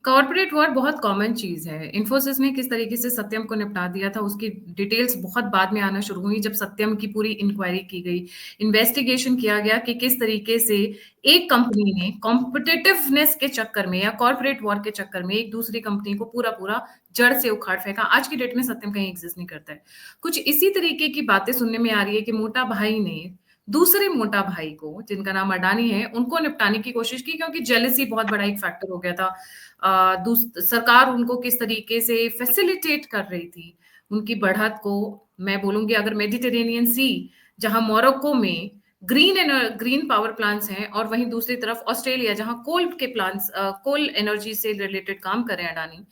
Corporate war बहुत common चीज़ है। इन्फोसिस ने किस तरीके से सत्यम को निपटा दिया था, उसकी डिटेल्स बहुत बाद में आना शुरू हुई जब सत्यम की पूरी इंक्वायरी की गई, इन्वेस्टिगेशन किया गया कि किस तरीके से एक कंपनी ने कॉम्पिटिटिवनेस के चक्कर में या कॉर्पोरेट वॉर के चक्कर में एक दूसरी कंपनी को पूरा-पूरा जड़ से उखाड़ फेंका। आज की डेट में सत्यम कहीं एग्ज़िस्ट नहीं करता है। कुछ इसी तरीके की बातें सुनने में आ रही है कि मोटा भाई ने दूसरे मोटा भाई को, जिनका नाम अडानी है, उनको निपटाने की कोशिश की क्योंकि जेलसी बहुत बड़ा एक फैक्टर हो गया था। सरकार उनको किस तरीके से फैसिलिटेट कर रही थी उनकी बढ़त को। मैं बोलूंगी अगर मेडिटेरेनियन सी, जहां मोरक्को में ग्रीन पावर प्लांट्स हैं और वहीं दूसरी तरफ ऑस्ट्रेलिया जहां कोल के प्लांट्स, कोल एनर्जी से रिलेटेड काम कर रहे हैं अडानी,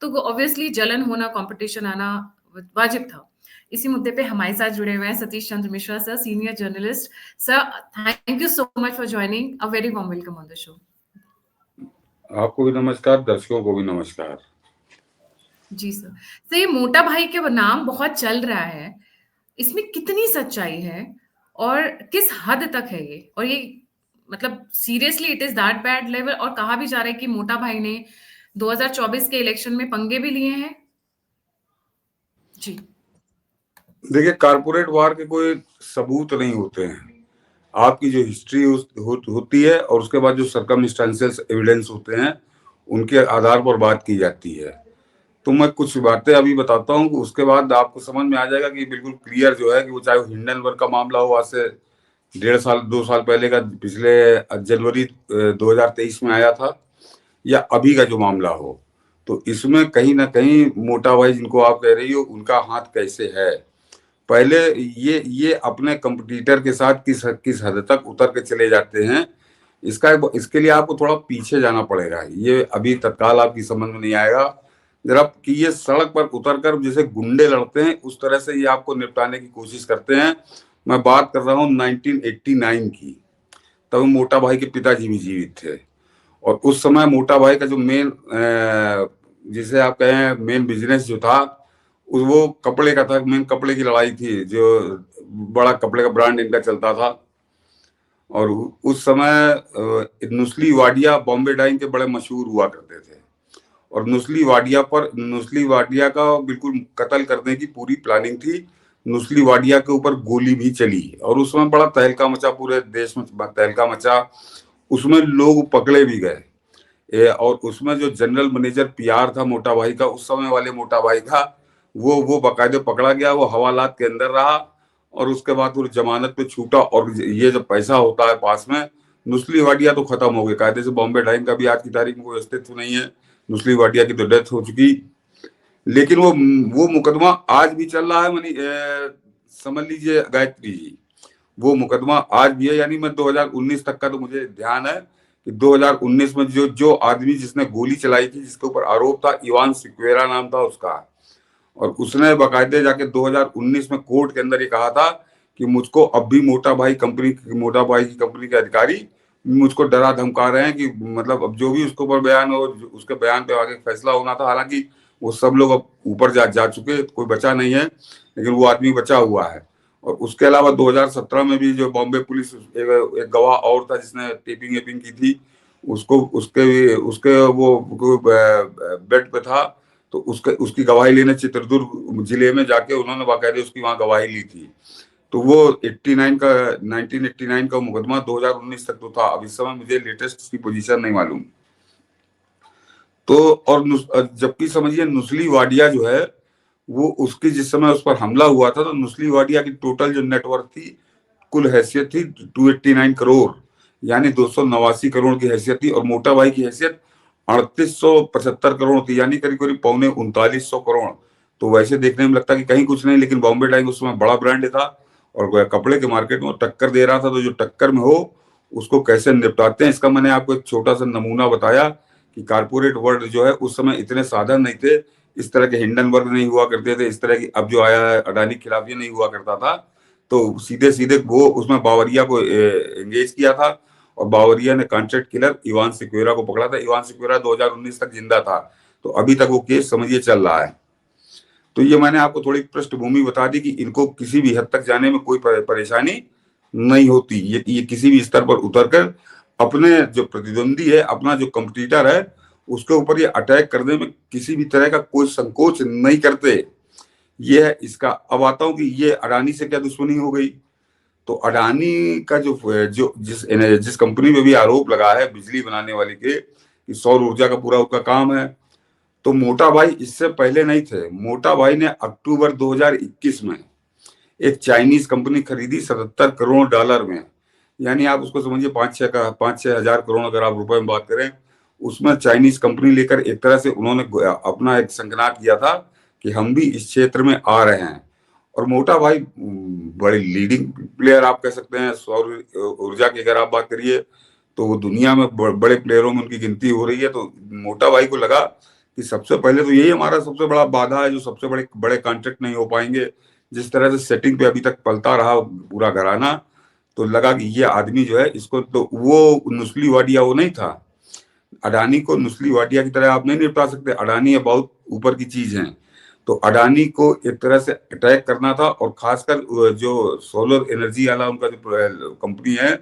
तो ऑब्वियसली जलन होना, कंपटीशन आना वाजिब था। इसी मुद्दे पे हमारे साथ जुड़े हुए हैं Satish Chandra Mishra sir, senior journalist. Sir, thank you so much for joining, a very warm welcome on the show. आपको भी नमस्कार, दर्शकों को भी नमस्कार। जी सर। तो ये मोटा भाई के नाम बहुत चल रहा है, इसमें कितनी सच्चाई है और किस हद तक है ये? और ये मतलब seriously it is that bad level? और कहा भी जा रहा है कि मोटा भाई ने 2024 के इलेक्शन में पंगे भी लिए हैं। जी देखिए, कारपोरेट वार के कोई सबूत नहीं होते हैं। आपकी जो हिस्ट्री होती है और उसके बाद जो सर्कमस्टेंसेस एविडेंस होते हैं, उनके आधार पर बात की जाती है। तो मैं कुछ बातें अभी बताता हूँ, उसके बाद आपको समझ में आ जाएगा कि बिल्कुल क्लियर जो है कि वो चाहे हिंडनबर्ग का मामला हो, आज से 1.5 साल 2 साल पहले का, पिछले जनवरी 2023 में आया था, या अभी का जो मामला हो, तो इसमें कहीं ना कहीं मोटा भाई जिनको आप कह रही हो, उनका हाथ कैसे है। पहले ये अपने कंपटीटर के साथ किस किस हद तक उतर के चले जाते हैं, इसके लिए आपको थोड़ा पीछे जाना पड़ेगा। ये अभी तत्काल आपकी समझ में नहीं आएगा जरा, कि ये सड़क पर उतर कर जैसे गुंडे लड़ते हैं, उस तरह से ये आपको निपटाने की कोशिश करते हैं। मैं बात कर रहा हूँ 1989 की। तब मोटा भाई के पिताजी भी जीवित थे, और उस समय मोटा भाई का जो मेन, जिसे आप कहें मेन बिजनेस जो था, वो कपड़े का था। मेन कपड़े की लड़ाई थी, जो बड़ा कपड़े का ब्रांड इनका चलता था। और उस समय नुस्ली वाडिया बॉम्बे डाइंग के बड़े मशहूर हुआ करते थे, और नुस्ली वाडिया का बिल्कुल कत्ल करने की पूरी प्लानिंग थी। नुस्ली वाडिया के ऊपर गोली भी चली, और उस समय बड़ा तहलका मचा, पूरे देश में तहलका मचा। उसमें लोग पकड़े भी गए। और उसमें जो जनरल मैनेजर पीआर था मोटा भाई का, उस समय वाले मोटा भाई का, वो बाकायदे पकड़ा गया, वो हवालात के अंदर रहा, और उसके बाद वो जमानत पे छूटा। और ये जब पैसा होता है पास में, नुस्ली वाडिया तो खत्म हो गए कायदे से। बॉम्बे डाइंग का भी आज की तारीख में कोई अस्तित्व नहीं है, नुस्ली वाडिया की तो डेथ हो चुकी। लेकिन वो मुकदमा आज भी चल रहा है। समझ लीजिए गायत्री जी, वो मुकदमा आज भी है। यानी मैं 2019 तक का तो मुझे ध्यान है कि 2019 में जो आदमी जिसने गोली चलाई थी, जिसके ऊपर आरोप था, इवान सिक्वेरा नाम था उसका, और उसने बाकायदे जाके 2019 में कोर्ट के अंदर ये कहा था कि मुझको अब भी मोटा भाई की कंपनी के अधिकारी मुझको डरा धमका रहे हैं कि मतलब अब जो भी उसके ऊपर बयान हो, उसके बयान पे आगे फैसला होना था। हालांकि वो सब लोग अब ऊपर जा चुके, कोई बचा नहीं है, लेकिन वो आदमी बचा हुआ है। और उसके अलावा 2017 में भी जो बॉम्बे पुलिस, एक गवाह और था जिसने टेपिंग वेपिंग की थी, उसको उसके वो बेड पे था, तो उसकी गवाही लेने चित्रदुर्ग जिले में जाके उन्होंने बाकायदे उसकी वहां गवाही ली थी। तो वो 1989 का मुकदमा 2019 तक तो था। अब इस समय मुझे लेटेस्ट उसकी पोजीशन नहीं मालूम। तो और जबकि समझिए नुस्ली वाडिया जो है, वो उसकी जिस समय उस पर हमला हुआ था, तो नुस्ली वाडिया की टोटल जो नेटवर्क थी, कुल हैसियत थी 289 करोड़, यानी 289 करोड़ की हैसियत थी। और मोटा भाई की हैसियत 3875 करोड़ थी, यानी करीब करीब 3900 करोड़। तो वैसे देखने में लगता कि कहीं कुछ नहीं, लेकिन बॉम्बे डाइंग उस समय बड़ा ब्रांड था और कपड़े के मार्केट में टक्कर दे रहा था। तो जो टक्कर में हो, उसको कैसे निपटाते हैं, इसका मैंने आपको एक छोटा सा नमूना बताया कि कारपोरेट वर्ल्ड जो है, उस समय इतने साधन नहीं थे, इस तरह के हिंडनबर्ग नहीं हुआ करते थे, इस तरह की अब जो आया है अडानी के खिलाफ, ये नहीं हुआ करता था। तो सीधे सीधे वो उसमें बावरिया को एंगेज किया था, और बावरिया ने कॉन्ट्रैक्ट किलर इवान सिक्वेरा को पकड़ा था। इवान सिक्वेरा 2019 तक जिंदा था, तो अभी तक वो केस समझिए चल रहा है। तो ये मैंने आपको थोड़ी पृष्ठभूमि बता दी कि इनको किसी भी हद तक जाने में कोई परेशानी नहीं होती। ये किसी भी स्तर पर उतरकर अपने जो प्रतिद्वंदी है, अपना जो कंपटीटर है, उसके ऊपर ये अटैक करने में किसी भी तरह का कोई संकोच नहीं करते। ये है इसका। अब आता हूं कि ये अडानी से क्या दुश्मनी हो गई। तो अडानी का जो जो जिस कंपनी में भी आरोप लगा है बिजली बनाने वाली के कि सौर ऊर्जा का पूरा उसका काम है, तो मोटा भाई इससे पहले नहीं थे। मोटा भाई ने अक्टूबर 2021 में एक चाइनीज कंपनी खरीदी $77 करोड़ में। यानी आप उसको समझिए 5-6 हजार करोड़ अगर आप रुपए में बात करें, उसमें चाइनीज कंपनी लेकर एक तरह से उन्होंने अपना एक संकनाट किया था कि हम भी इस क्षेत्र में आ रहे हैं। और मोटा भाई बड़े लीडिंग प्लेयर आप कह सकते हैं सौर ऊर्जा की। अगर आप बात करिए तो वो दुनिया में बड़े प्लेयरों में उनकी गिनती हो रही है। तो मोटा भाई को लगा कि सबसे पहले तो यही हमारा सबसे बड़ा बाधा है, जो सबसे बड़े बड़े कॉन्ट्रैक्ट नहीं हो पाएंगे। जिस तरह से सेटिंग पे अभी तक पलता रहा पूरा घराना, तो लगा कि ये आदमी जो है इसको, तो वो नुस्ली वाडिया वो नहीं था। अडानी को नुस्ली वाडिया की तरह आप नहीं निपटा सकते। अडानी है बहुत ऊपर की चीज है। तो अडानी को एक तरह से अटैक करना था, और खासकर जो सोलर एनर्जी वाला उनका जो कंपनी है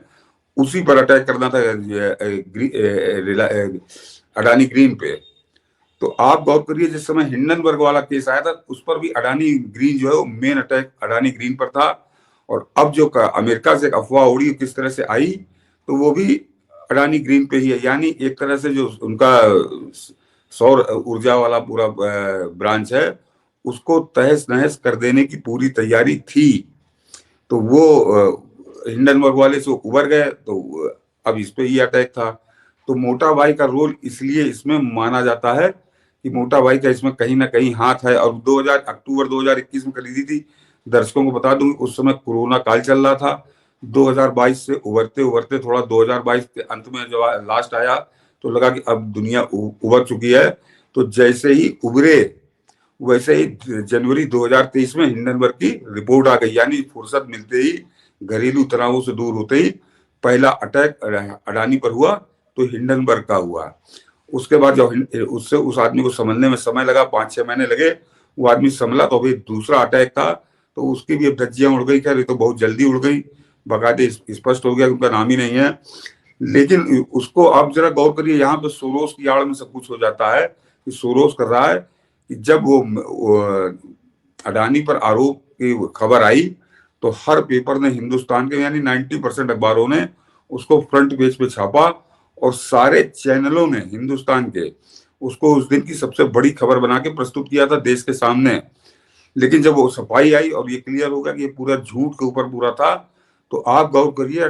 उसी पर अटैक करना था, अडानी ग्रीन पे। तो आप गौर करिए जिस समय हिंडनबर्ग वाला केस आया था उस पर भी अडानी ग्रीन जो है वो मेन अटैक अडानी ग्रीन पर था। और अब जो अमेरिका से एक अफवाह उड़ी किस तरह से आई, तो वो भी अडानी ग्रीन पे ही है। यानी एक तरह से जो उनका सौर ऊर्जा वाला पूरा ब्रांच है उसको तहस नहस कर देने की पूरी तैयारी थी। तो वो हिंडनबर्ग वाले से उबर गए, तो अब इस पे ही अटैक था। तो मोटा भाई का रोल इसलिए इसमें माना जाता है कि मोटा भाई का इसमें कहीं ना कहीं हाथ है। और अक्टूबर 2021 में खरीदी थी। दर्शकों को बता दूं उस समय कोरोना काल चल रहा था। 2022 से उभरते उभरते थोड़ा 2022 के अंत में जब लास्ट आया तो लगा कि अब दुनिया उभर चुकी है। तो जैसे ही उभरे वैसे ही जनवरी 2023 में हिंडनबर्ग की रिपोर्ट आ गई। यानी फुर्सत मिलते ही, घरेलू तनावों से दूर होते ही पहला अटैक अडानी पर हुआ, तो हिंडनबर्ग का हुआ। उसके बाद जब उससे उस आदमी को समझने में समय लगा, 5-6 महीने लगे, वो आदमी संभला। तो अभी दूसरा अटैक था, तो उसकी भी अब धज्जियां उड़ गई। खैर ये तो बहुत जल्दी उड़ गई, बाकायदे स्पष्ट हो गया उनका नाम ही नहीं है। लेकिन उसको आप जरा गौर करिए, यहाँ पे सोरोस की आड़ में सब कुछ हो जाता है कि सोरोस कर रहा है कि जब वो अडानी पर आरोप की खबर आई तो हर पेपर ने हिंदुस्तान के यानी 90% अखबारों ने उसको फ्रंट पेज पे छापा, और सारे चैनलों ने हिंदुस्तान के उसको उस दिन की सबसे बड़ी खबर बना के प्रस्तुत किया था देश के सामने। लेकिन जब वो सफाई आई और ये क्लियर हो गया कि ये पूरा झूठ के ऊपर पूरा था, तो आप गौर करिए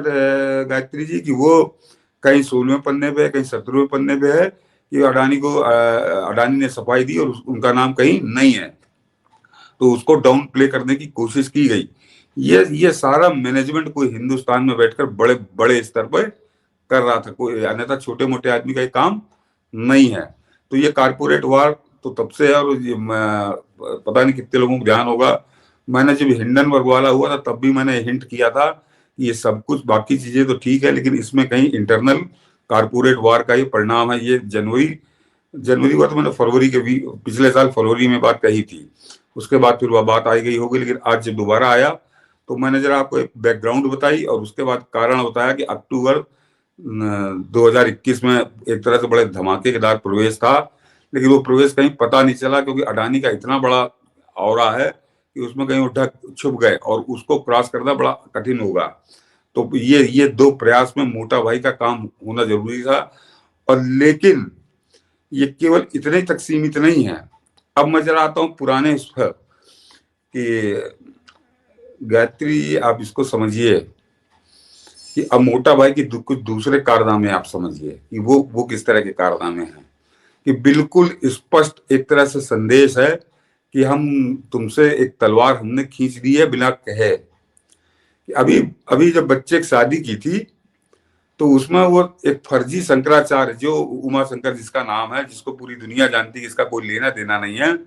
गायत्री जी कि वो कहीं 16वें पन्ने पे कहीं 17वें पन्ने पे है कि अडानी ने सफाई दी और उनका नाम कहीं नहीं है। तो उसको डाउन प्ले करने की कोशिश की गई। ये सारा मैनेजमेंट कोई हिंदुस्तान में बैठकर बड़े बड़े स्तर पर कर रहा था, कोई अन्यथा छोटे मोटे आदमी का ये काम नहीं है। तो ये कारपोरेट वार तो तब से है। और ये पता नहीं कितने लोगों को ध्यान होगा, मैंने जब हिंडनबर्ग वाला हुआ था तब भी मैंने हिंट किया था कि ये सब कुछ बाकी चीजें तो ठीक है, लेकिन इसमें कहीं इंटरनल कारपोरेट वार का ये परिणाम है। ये जनवरी हुआ तो मैंने फरवरी के भी पिछले साल फरवरी में बात कही थी। उसके बाद फिर वह बात आई गई होगी, लेकिन आज जब दोबारा आया तो मैंने जरा आपको एक बैकग्राउंड बताई और उसके बाद कारण बताया कि अक्टूबर 2021 में एक तरह से बड़े धमाकेदार प्रवेश था। लेकिन वो प्रवेश कहीं पता नहीं चला, क्योंकि अडानी का इतना बड़ा औरा है कि उसमें कहीं ढक छुप गए और उसको क्रॉस करना बड़ा कठिन होगा। तो ये दो प्रयास में मोटा भाई का काम होना जरूरी था। और लेकिन ये केवल इतने तक सीमित नहीं है। अब मैं जरा आता हूँ पुराने इस पर कि गायत्री आप इसको समझिए कि अब मोटा भाई की कुछ दूसरे कारनामे आप समझिए कि वो किस तरह के कारनामे हैं। कि बिल्कुल स्पष्ट एक तरह से संदेश है कि हम तुमसे एक तलवार हमने खींच ली है बिना कहे। कि अभी जब बच्चे की शादी की थी तो उसमें वो एक फर्जी शंकराचार्य, जो उमा शंकर जिसका नाम है, जिसको पूरी दुनिया जानती है, इसका कोई लेना देना नहीं है,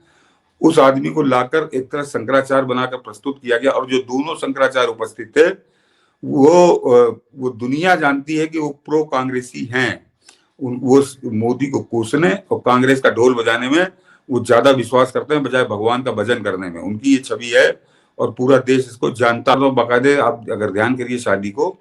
उस आदमी को लाकर एक तरह शंकराचार्य बनाकर प्रस्तुत किया गया। और जो दोनों शंकराचार्य उपस्थित थे वो दुनिया जानती है कि वो प्रो कांग्रेसी हैं। वो मोदी को कोसने और कांग्रेस का ढोल बजाने में वो ज्यादा विश्वास करते हैं बजाय भगवान का भजन करने में। उनकी ये छवि है और पूरा देश इसको जानता है। बाकायदे आप अगर ध्यान करिए शादी को,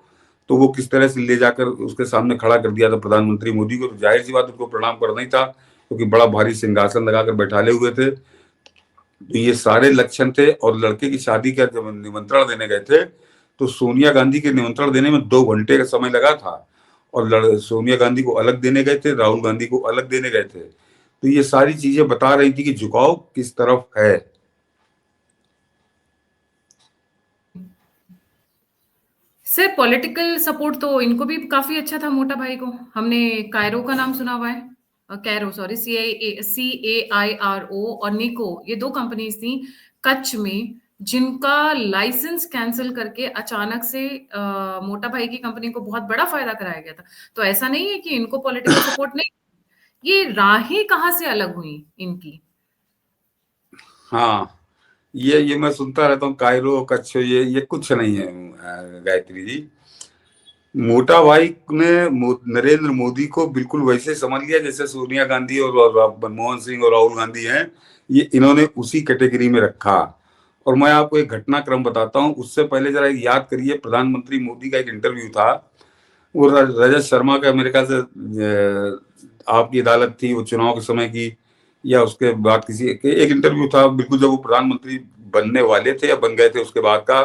तो वो किस तरह से ले जाकर उसके सामने खड़ा कर दिया था प्रधानमंत्री मोदी को। तो जाहिर सी बात उनको प्रणाम करना ही था, क्योंकि बड़ा भारी सिंहासन लगाकर बैठाले हुए थे। तो ये सारे लक्षण थे। और लड़के की शादी का जब निमंत्रण देने गए थे, तो सोनिया गांधी के निमंत्रण देने में 2 घंटे का समय लगा था। और सोनिया गांधी को अलग देने गए थे, राहुल गांधी को अलग देने गए थे। तो ये सारी चीजें बता रही थी कि झुकाव किस तरफ है। सर पॉलिटिकल सपोर्ट तो इनको भी काफी अच्छा था मोटा भाई को। हमने कायरो का नाम सुना हुआ है, कैरो सॉरी, CAIRO, और निको, ये दो कंपनीज थी कच्छ में जिनका लाइसेंस कैंसिल करके अचानक से मोटा भाई की कंपनी को बहुत बड़ा फायदा कराया गया था। तो ऐसा नहीं है कि इनको पॉलिटिकल सपोर्ट नहीं, ये राहें कहाँ से अलग हुई इनकी? हाँ, ये मैं सुनता रहता हूँ, कायरो कच्छ, ये कुछ नहीं है गायत्री जी। मोटा भाई ने नरेंद्र मोदी को बिल्कुल वैसे समझ लिया जैसे सोनिया गांधी और मनमोहन सिंह और राहुल गांधी हैं। ये इन्होंने उसी कैटेगरी में रखा। और मैं आपको एक घटनाक्रम बताता हूँ, उससे पहले जरा याद करिए, प्रधानमंत्री मोदी का एक इंटरव्यू था। वो रजत शर्मा का, मेरे ख्याल से आपकी अदालत थी वो चुनाव के समय की, या उसके बाद किसी एक इंटरव्यू था, बिल्कुल जब वो प्रधानमंत्री बनने वाले थे या बन गए थे उसके बाद का,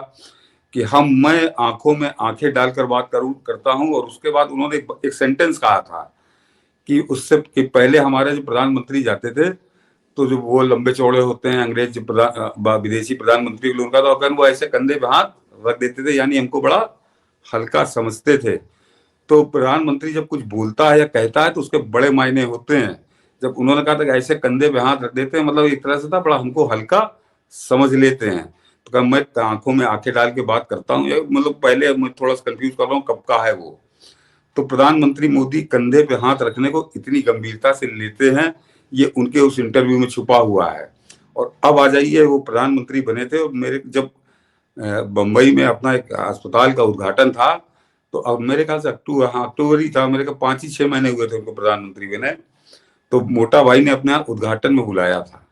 कि मैं आंखों में आंखें डालकर बात करता हूं। और उसके बाद उन्होंने एक सेंटेंस कहा था कि उससे कि पहले हमारे जो प्रधानमंत्री जाते थे, तो जो वो लंबे चौड़े होते हैं अंग्रेज विदेशी प्रधानमंत्री लोगों का, तो अगर वो ऐसे कंधे पे हाथ रख देते थे, यानी हमको बड़ा हल्का समझते थे। तो प्रधानमंत्री जब कुछ बोलता है या कहता है तो उसके बड़े मायने होते हैं। जब उन्होंने कहा था कि ऐसे कंधे पे हाथ रख देते हैं, मतलब एक तरह से था बड़ा हमको हल्का समझ लेते हैं। तो कहा मैं आंखों में आंखें डाल के बात करता हूँ, मतलब पहले मैं थोड़ा सा कंफ्यूज कर रहा हूँ कब का है वो। तो प्रधानमंत्री मोदी कंधे पे हाथ रखने को इतनी गंभीरता से लेते हैं, ये उनके उस इंटरव्यू में छुपा हुआ है। और अब आ जाइए, वो प्रधानमंत्री बने थे और मेरे जब बम्बई में अपना एक अस्पताल का उद्घाटन था, तो अब मेरे ख्याल से अक्टूबर ही था, मेरे ख्याल 5 ही 6 महीने हुए थे उनको प्रधानमंत्री बने। तो मोटा भाई ने अपने उद्घाटन में बुलाया था।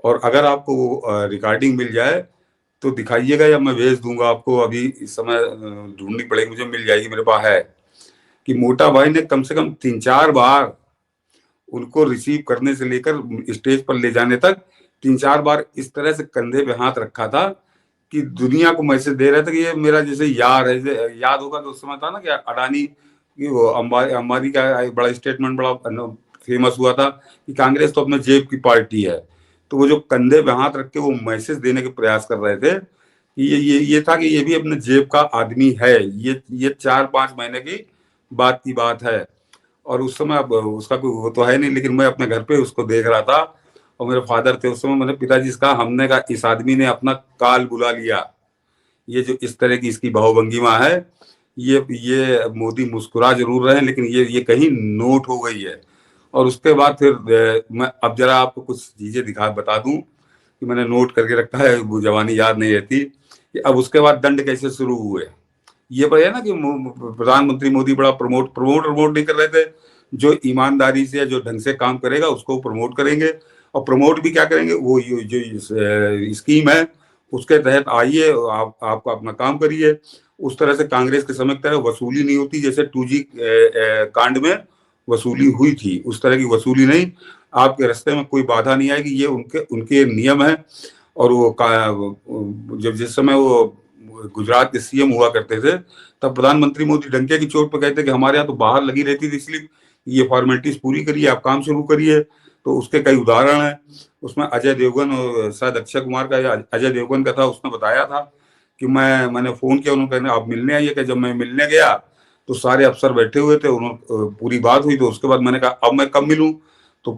और अगर आपको वो रिकॉर्डिंग मिल जाए तो दिखाइएगा, या मैं भेज दूंगा आपको, अभी इस समय ढूंढनी पड़ेगी, मुझे मिल जाएगी, मेरे पास है। कि मोटा भाई ने कम से कम 3-4 बार उनको रिसीव करने से लेकर स्टेज पर ले जाने तक 3-4 बार इस तरह से कंधे पे हाथ रखा था कि दुनिया को मैसेज दे रहे थे कि ये मेरा जैसे यार है। याद होगा तो उस समय था ना कि अडानी की वो अंबानी का बड़ा स्टेटमेंट बड़ा फेमस हुआ था कि कांग्रेस तो अपने जेब की पार्टी है। तो वो जो कंधे पे हाथ रख के वो मैसेज देने के प्रयास कर रहे थे कि ये था कि ये भी अपने जेब का आदमी है। ये 4-5 महीने की बात है। और उस समय अब उसका कोई वो तो है नहीं, लेकिन मैं अपने घर पे उसको देख रहा था। और मेरे फादर थे उस समय, मैंने पिताजी से कहा, हमने कहा इस आदमी ने अपना काल बुला लिया। ये जो इस तरह की इसकी भावभंगिमा है, ये मोदी मुस्कुरा जरूर रहे हैं, लेकिन ये कहीं नोट हो गई है। और उसके बाद फिर मैं अब जरा आपको कुछ चीजें बता दूं कि मैंने नोट करके रखा है, वो जवानी याद नहीं रहती, कि अब उसके बाद दंड कैसे शुरू हुए। ये बढ़िया ना कि प्रधानमंत्री मोदी बड़ा प्रमोट नहीं कर रहे थे। जो ईमानदारी से, जो ढंग से काम करेगा उसको प्रमोट करेंगे। और प्रमोट भी क्या करेंगे, वो जो स्कीम है उसके तहत आइए, आपको अपना काम करिए। उस तरह से कांग्रेस के समय की तरह वसूली नहीं होती, जैसे 2G कांड में वसूली हुई थी, उस तरह की वसूली नहीं। आपके रास्ते में कोई बाधा नहीं आएगी, ये उनके उनके नियम है। और जब जिस समय वो गुजरात के CM हुआ करते थे, तब प्रधानमंत्री मोदी डंके की चोट पर कहते कि हमारे यहाँ तो बाहर लगी रहती थी, इसलिए ये फॉर्मेलिटीज पूरी करिए, आप काम शुरू करिए। तो उसके कई उदाहरण हैं। उसमें अजय देवगन और शायद अक्षय कुमार का, या अजय देवगन का था, उसने बताया था कि मैंने फोन किया, उन्होंने कहने आप मिलने आइए। कि जब मैं मिलने गया तो सारे अफसर बैठे हुए थे, उन्होंने पूरी बात हुई। तो उसके बाद मैंने कहा अब मैं कब मिलूं। तो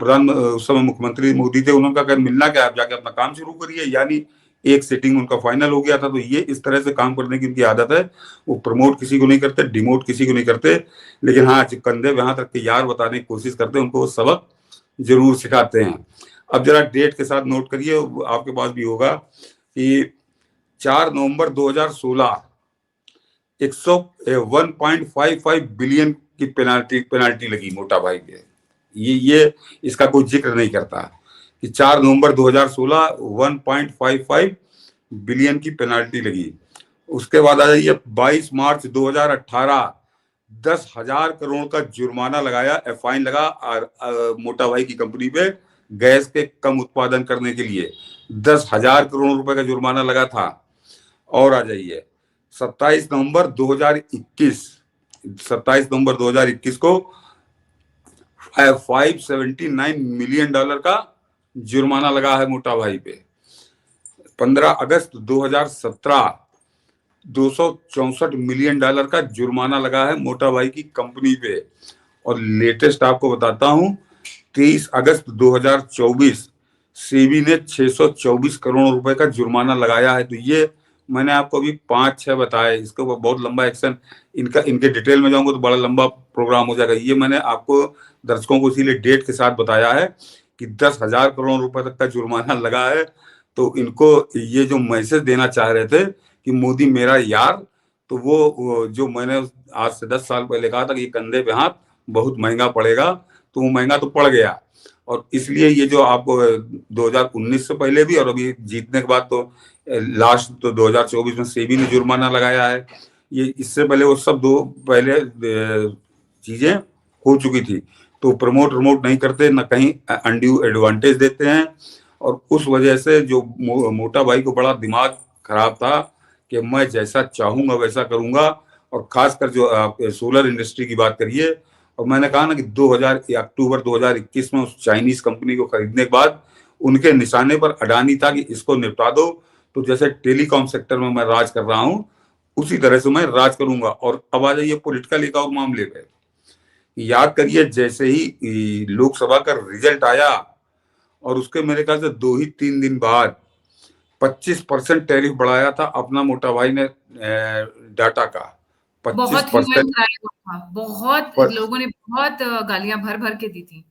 उस समय मुख्यमंत्री मोदी थे, उन्होंने कहा मिलना क्या, आप जाके अपना काम शुरू करिए। यानी एक सेटिंग उनका फाइनल हो गया था। तो ये इस तरह से काम करने की उनकी आदत है। वो प्रमोट किसी को नहीं करते, डिमोट किसी को नहीं करते, लेकिन हाँ कंधे पे हाथ रख के यार बताने की कोशिश करते हैं, उनको वो सबक जरूर सिखाते हैं। अब जरा डेट के साथ नोट करिए, आपके पास भी होगा, कि 4 नवंबर 2016 101.55 बिलियन की पेनाल्टी लगी मोटा भाई के। ये इसका कोई जिक्र नहीं करता कि 4 नवंबर 2016 1.55 बिलियन की पेनाल्टी लगी। उसके बाद आ जाइए 22 मार्च 2018, 10,000 करोड़ का जुर्माना लगाया, फाइन लगा मोटा भाई की कंपनी पे गैस के कम उत्पादन करने के लिए। 10,000 करोड़ रुपए का जुर्माना लगा था। और आ जाइए 27 नवंबर 2021 को $579 मिलियन का जुर्माना लगा है मोटा भाई पे। 15 अगस्त 2017 $264 मिलियन का जुर्माना लगा है मोटा भाई की कंपनी पे। और लेटेस्ट आपको बताता हूं, 23 अगस्त 2024 सेबी ने 624 करोड़ रुपए का जुर्माना लगाया है। तो ये मैंने आपको अभी 5-6 बताए, इसके ऊपर बहुत लंबा एक्शन, इनके डिटेल में जाऊंगा तो बड़ा लंबा प्रोग्राम हो जाएगा। ये मैंने आपको दर्शकों को इसीलिए डेट के साथ बताया है कि 10,000 करोड़ रुपए तक का जुर्माना लगा है। तो इनको ये जो मैसेज देना चाह रहे थे कि मोदी मेरा यार, तो वो जो मैंने आज से 10 साल पहले कहा था कि कंधे पे हाथ बहुत महंगा पड़ेगा, तो वो महंगा तो पड़ गया। और इसलिए ये जो आपको 2019 से पहले भी और अभी जीतने के बाद तो लास्ट तो 2024 में सेबी ने जुर्माना लगाया है। ये इससे पहले वो सब दो पहले चीजें हो चुकी थी। तो प्रमोट नहीं करते, न कहीं अनड्यू एडवांटेज देते हैं। और उस वजह से जो मोटा भाई को बड़ा दिमाग खराब था कि मैं जैसा चाहूंगा वैसा करूंगा। और खासकर जो आप सोलर इंडस्ट्री की बात करिए, और मैंने कहा ना कि अक्टूबर 2021 में उस चाइनीज कंपनी को खरीदने के बाद उनके निशाने पर अडानी था कि इसको निपटा दो। तो जैसे टेलीकॉम सेक्टर में मैं राज कर रहा हूं, उसी तरह से मैं राज करूंगा। और अब आ जाइए पॉलिटिकल एक और मामले पे। याद करिए जैसे ही लोकसभा का रिजल्ट आया और उसके मेरे ख्याल से 2 ही 3 दिन बाद 25% टैरिफ बढ़ाया था अपना मोटा भाई ने डाटा का। बहुत 25%। बहुत लोगों ने बहुत गालियां भर भर के दी थी।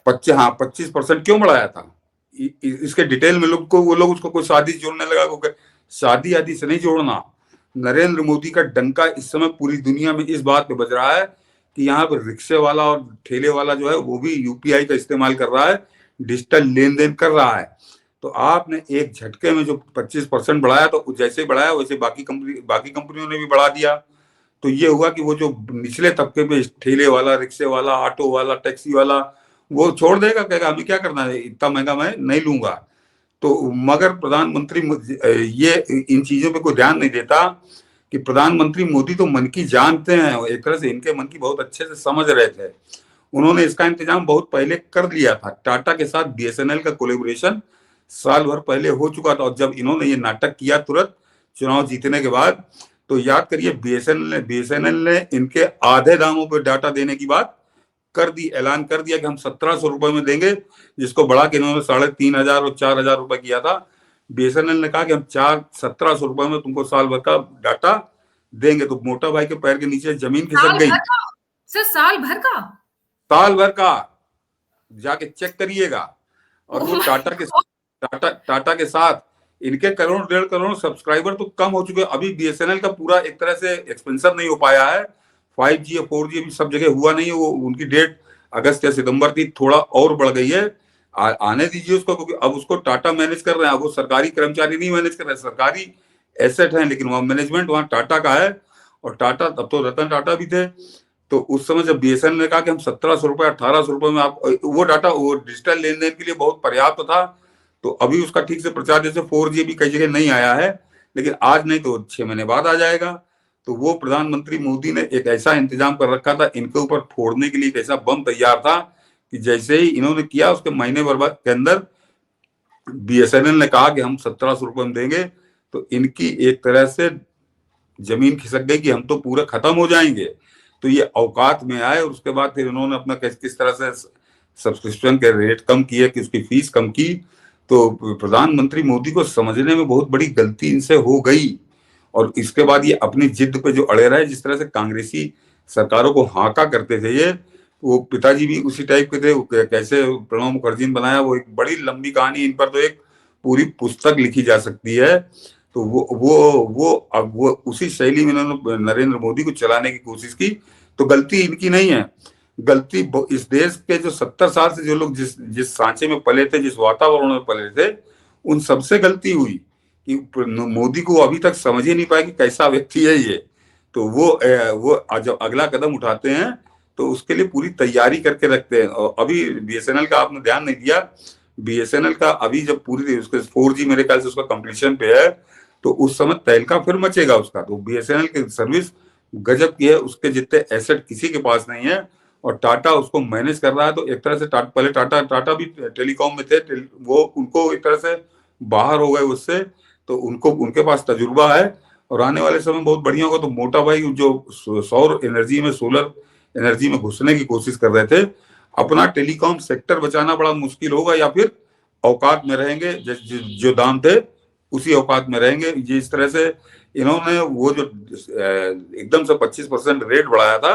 25% क्यों बढ़ाया था? इसके डिटेल में वो लोग उसको कोई शादी जोड़ने लगा, क्योंकि शादी आदि से नहीं जोड़ना। नरेंद्र मोदी का डंका इस समय पूरी दुनिया में इस बात पे बज रहा है कि यहाँ पर रिक्शे वाला और ठेले वाला जो है वो भी यूपीआई का इस्तेमाल कर रहा है, डिजिटल लेन देन कर रहा है। तो आपने एक झटके में जो 25% बढ़ाया, तो जैसे बढ़ाया वैसे बाकी कंपनियों ने भी बढ़ा दिया। तो ये हुआ कि वो जो निचले तबके पे ठेले वाला, रिक्शे वाला, ऑटो वाला, टैक्सी वाला, वो छोड़ देगा, कहेगा हमें क्या करना है, इतना महंगा मैं नहीं लूंगा। तो मगर प्रधानमंत्री ये इन चीजों पे कोई ध्यान नहीं देता कि प्रधानमंत्री मोदी तो मन की जानते हैं, एक तरह से इनके मन की बहुत अच्छे से समझ रहे थे। उन्होंने इसका इंतजाम बहुत पहले कर लिया था। टाटा के साथ बीएसएनएल का कोलेबोरेशन साल भर पहले हो चुका था। और जब इन्होंने ये नाटक किया तुरंत चुनाव जीतने के बाद, तो याद करिए बीएसएनएल ने इनके आधे दामों पर डाटा देने की बात कर दी, ऐलान कर दिया कि हम 1,700 रुपए में देंगे, जिसको बढ़ा के इन्होंने 3,500 और 4,000 रुपए किया था। बीएसएनएल ने कहा कि हम 1,700 रुपए में तुमको साल भर का डाटा देंगे। तो मोटा भाई के पैर के नीचे जमीन खिसक गई। सर साल भर का जाके चेक करिएगा। और वो टाटा के साथ इनके करोड़ 1.5 करोड़ सब्सक्राइबर तो कम हो चुके हैं। अभी बीएसएनएल का पूरा एक तरह से एक्सपेंशन नहीं हो पाया है। 5G या 4G भी सब जगह हुआ नहीं है। वो उनकी डेट अगस्त या सितंबर थी, थोड़ा और बढ़ गई है। आने दीजिए उसको, क्योंकि अब उसको टाटा मैनेज कर रहे हैं। वो सरकारी कर्मचारी नहीं मैनेज कर रहे हैं, सरकारी एसेट है, लेकिन वहाँ मैनेजमेंट वहाँ टाटा का है। और टाटा तब तो रतन टाटा भी थे। तो उस समय जब बीएसएनएल ने कहा कि हम 1,700 रुपए 1,800 रुपए में आप वो डाटा, वो डिजिटल लेन देन के लिए बहुत पर्याप्त था। तो अभी उसका ठीक से प्रचार, जैसे 4G भी कई जगह नहीं आया है, लेकिन आज नहीं तो 6 महीने बाद आ जाएगा। तो वो प्रधानमंत्री मोदी ने एक ऐसा इंतजाम कर रखा था इनके ऊपर फोड़ने के लिए, एक ऐसा बम तैयार था कि जैसे ही इन्होंने किया उसके महीने भर के अंदर बीएसएनएल ने कहा कि हम 1,700 रुपए में देंगे, तो इनकी एक तरह से जमीन खिसक गई कि हम तो पूरा खत्म हो जाएंगे। तो ये औकात में आए और उसके बाद फिर इन्होंने अपना किस तरह से सब्सक्रिप्शन के रेट कम किए, कि उसकी फीस कम की। तो प्रधानमंत्री मोदी को समझने में बहुत बड़ी गलती इनसे हो गई। और इसके बाद ये अपनी जिद पे जो अड़े रहे, जिस तरह से कांग्रेसी सरकारों को हाका करते थे ये, वो पिताजी भी उसी टाइप के थे। कैसे प्रणब मुखर्जी ने बनाया, वो एक बड़ी लंबी कहानी, इन पर तो एक पूरी पुस्तक लिखी जा सकती है। तो वो उसी शैली में इन्होंने नरेंद्र मोदी को चलाने की कोशिश की। तो गलती इनकी नहीं है, गलती इस देश के जो 70 साल से जो लोग जिस सांचे में पले थे, जिस वातावरण में पले थे, उन सबसे गलती हुई कि मोदी को अभी तक समझ ही नहीं पाया कि कैसा व्यक्ति है ये। तो वो जब अगला कदम उठाते हैं तो उसके लिए पूरी तैयारी करके रखते हैं। और अभी बीएसएनएल का आपने ध्यान नहीं दिया, बीएसएनएल का अभी जब पूरी उसके 4G मेरे ख्याल से उसका कंप्लीशन पे है, तो उस समय तहलका फिर मचेगा उसका। तो बीएसएनएल की सर्विस गजब की है, उसके जितने एसेट किसी के पास नहीं है, और टाटा उसको मैनेज कर रहा है। तो एक तरह से पहले टाटा भी टेलीकॉम में थे, वो उनको एक तरह से बाहर हो गए उससे, तो उनको उनके पास तजुर्बा है और आने वाले समय बहुत बढ़िया होगा। तो मोटा भाई जो सौर एनर्जी में, सोलर एनर्जी में घुसने की कोशिश कर रहे थे, अपना टेलीकॉम सेक्टर बचाना बड़ा मुश्किल होगा, या फिर औकात में रहेंगे, जो दाम थे उसी औकात में रहेंगे। ये इस तरह से इन्होंने वो जो एकदम से 25% रेट बढ़ाया था,